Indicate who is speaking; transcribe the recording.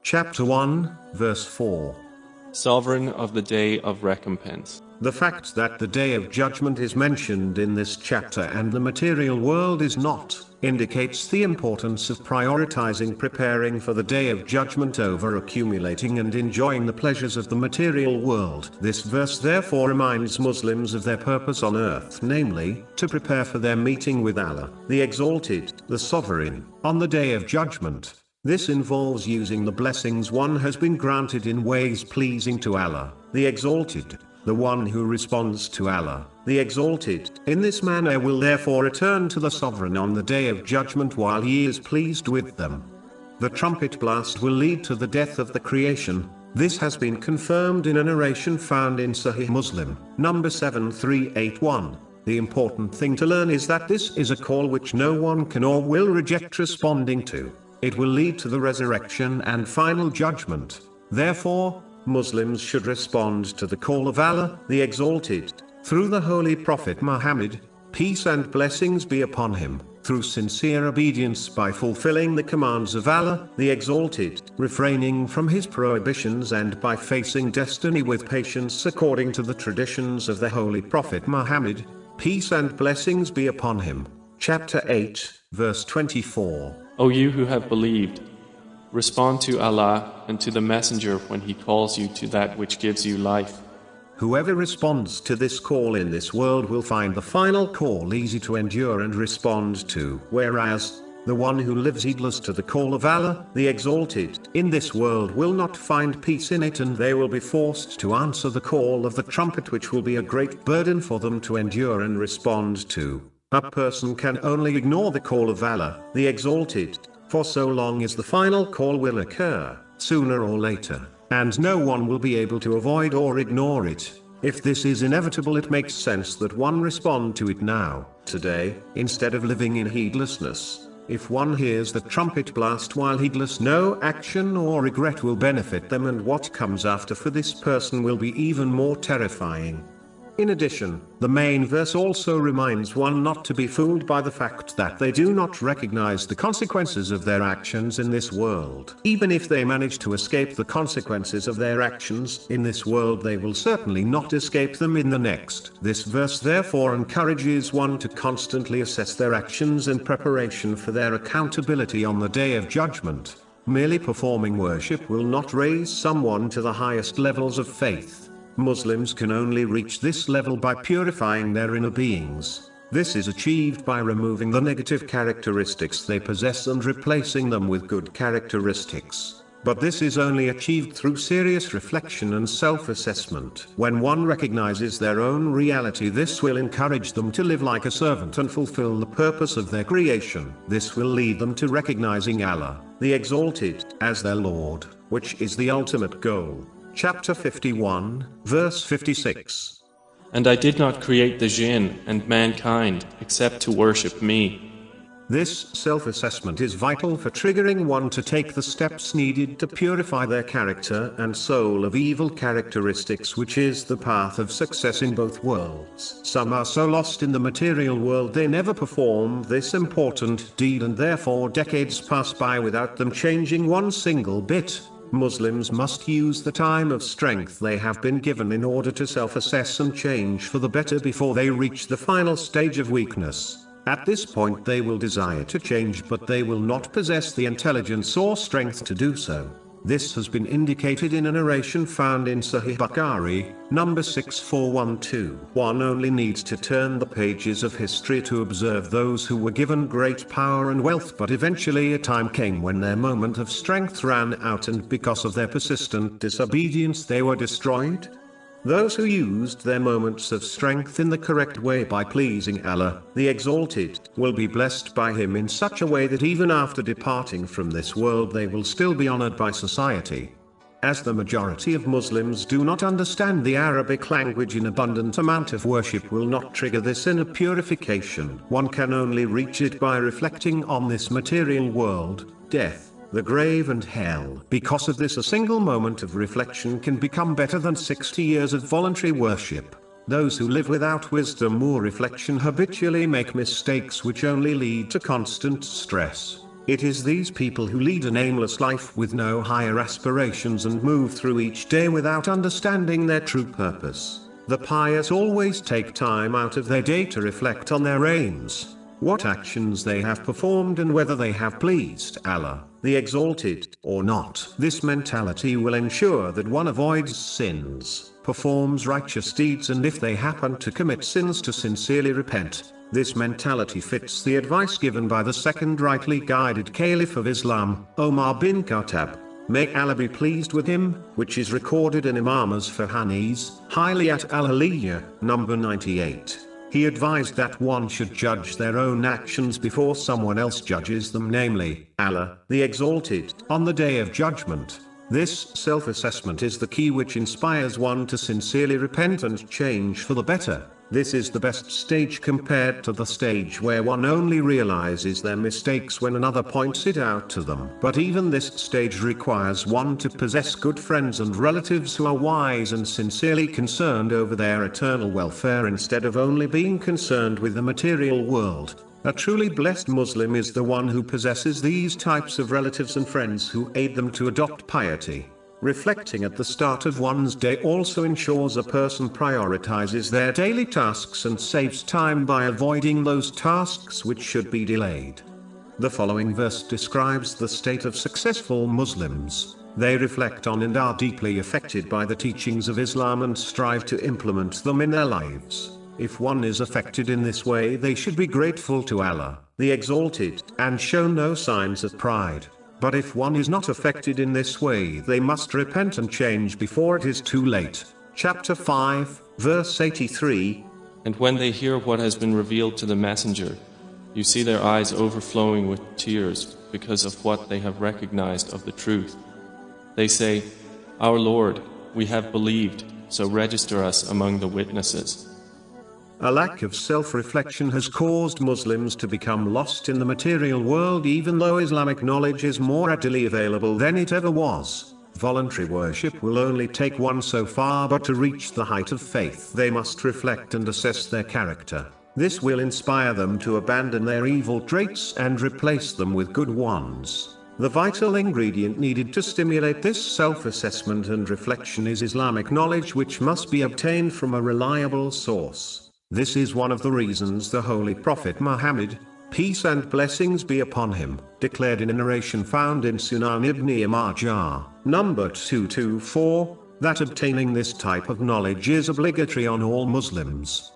Speaker 1: Chapter 1, verse 4.
Speaker 2: Sovereign of the Day of Recompense.
Speaker 1: The fact that the Day of Judgment is mentioned in this chapter and the material world is not, indicates the importance of prioritizing preparing for the Day of Judgment over accumulating and enjoying the pleasures of the material world. This verse therefore reminds Muslims of their purpose on earth, namely, to prepare for their meeting with Allah, the Exalted, the Sovereign, on the Day of Judgment. This involves using the blessings one has been granted in ways pleasing to Allah, the Exalted, the one who responds to Allah, the Exalted. In this manner will therefore return to the Sovereign on the Day of Judgment while he is pleased with them. The trumpet blast will lead to the death of the creation. This has been confirmed in a narration found in Sahih Muslim, number 7381. The important thing to learn is that this is a call which no one can or will reject responding to. It will lead to the resurrection and final judgment. Therefore, Muslims should respond to the call of Allah, the Exalted, through the Holy Prophet Muhammad, peace and blessings be upon him, through sincere obedience by fulfilling the commands of Allah, the Exalted, refraining from his prohibitions and by facing destiny with patience according to the traditions of the Holy Prophet Muhammad, peace and blessings be upon him. Chapter 8, verse 24.
Speaker 2: O you who have believed, respond to Allah and to the Messenger when he calls you to that which gives you life.
Speaker 1: Whoever responds to this call in this world will find the final call easy to endure and respond to, whereas the one who lives heedless to the call of Allah, the Exalted, in this world will not find peace in it, and they will be forced to answer the call of the trumpet, which will be a great burden for them to endure and respond to. A person can only ignore the call of Allah, the Exalted, for so long as the final call will occur, sooner or later, and no one will be able to avoid or ignore it. If this is inevitable, it makes sense that one respond to it now, today, instead of living in heedlessness. If one hears the trumpet blast while heedless, no action or regret will benefit them, and what comes after for this person will be even more terrifying. In addition, the main verse also reminds one not to be fooled by the fact that they do not recognize the consequences of their actions in this world. Even if they manage to escape the consequences of their actions in this world, they will certainly not escape them in the next. This verse therefore encourages one to constantly assess their actions in preparation for their accountability on the Day of Judgment. Merely performing worship will not raise someone to the highest levels of faith. Muslims can only reach this level by purifying their inner beings. This is achieved by removing the negative characteristics they possess and replacing them with good characteristics. But this is only achieved through serious reflection and self-assessment. When one recognizes their own reality, this will encourage them to live like a servant and fulfill the purpose of their creation. This will lead them to recognizing Allah, the Exalted, as their Lord, which is the ultimate goal. Chapter 51, verse 56.
Speaker 2: And I did not create the jinn and mankind except to worship me.
Speaker 1: This self-assessment is vital for triggering one to take the steps needed to purify their character and soul of evil characteristics, which is the path of success in both worlds. Some are so lost in the material world they never perform this important deed, and therefore decades pass by without them changing one single bit. Muslims must use the time of strength they have been given in order to self-assess and change for the better before they reach the final stage of weakness. At this point they will desire to change, but they will not possess the intelligence or strength to do so. This has been indicated in a narration found in Sahih Baqarah, number 6412. One only needs to turn the pages of history to observe those who were given great power and wealth, but eventually a time came when their moment of strength ran out, and because of their persistent disobedience they were destroyed. Those who used their moments of strength in the correct way by pleasing Allah, the Exalted, will be blessed by Him in such a way that even after departing from this world they will still be honored by society. As the majority of Muslims do not understand the Arabic language, an abundant amount of worship will not trigger this inner purification. One can only reach it by reflecting on this material world, death, the grave and hell. Because of this, a single moment of reflection can become better than 60 years of voluntary worship. Those who live without wisdom or reflection habitually make mistakes which only lead to constant stress. It is these people who lead an aimless life with no higher aspirations and move through each day without understanding their true purpose. The pious always take time out of their day to reflect on their aims, what actions they have performed and whether they have pleased Allah, the Exalted, or not. This mentality will ensure that one avoids sins, performs righteous deeds, and if they happen to commit sins, to sincerely repent. This mentality fits the advice given by the second rightly guided Caliph of Islam, Omar bin Khattab, may Allah be pleased with him, which is recorded in Imam Asfahani's Hilayat al-Aliyah, number 98. He advised that one should judge their own actions before someone else judges them, namely, Allah, the Exalted, on the Day of Judgment. This self-assessment is the key which inspires one to sincerely repent and change for the better. This is the best stage compared to the stage where one only realizes their mistakes when another points it out to them. But even this stage requires one to possess good friends and relatives who are wise and sincerely concerned over their eternal welfare instead of only being concerned with the material world. A truly blessed Muslim is the one who possesses these types of relatives and friends who aid them to adopt piety. Reflecting at the start of one's day also ensures a person prioritizes their daily tasks and saves time by avoiding those tasks which should be delayed. The following verse describes the state of successful Muslims. They reflect on and are deeply affected by the teachings of Islam and strive to implement them in their lives. If one is affected in this way, they should be grateful to Allah, the Exalted, and show no signs of pride. But if one is not affected in this way, they must repent and change before it is too late. Chapter 5, verse 83.
Speaker 2: And when they hear what has been revealed to the Messenger, you see their eyes overflowing with tears because of what they have recognized of the truth. They say, Our Lord, we have believed, so register us among the witnesses.
Speaker 1: A lack of self-reflection has caused Muslims to become lost in the material world, even though Islamic knowledge is more readily available than it ever was. Voluntary worship will only take one so far, but to reach the height of faith they must reflect and assess their character. This will inspire them to abandon their evil traits and replace them with good ones. The vital ingredient needed to stimulate this self-assessment and reflection is Islamic knowledge, which must be obtained from a reliable source. This is one of the reasons the Holy Prophet Muhammad, peace and blessings be upon him, declared in a narration found in Sunan ibn Majah, number 224, that obtaining this type of knowledge is obligatory on all Muslims.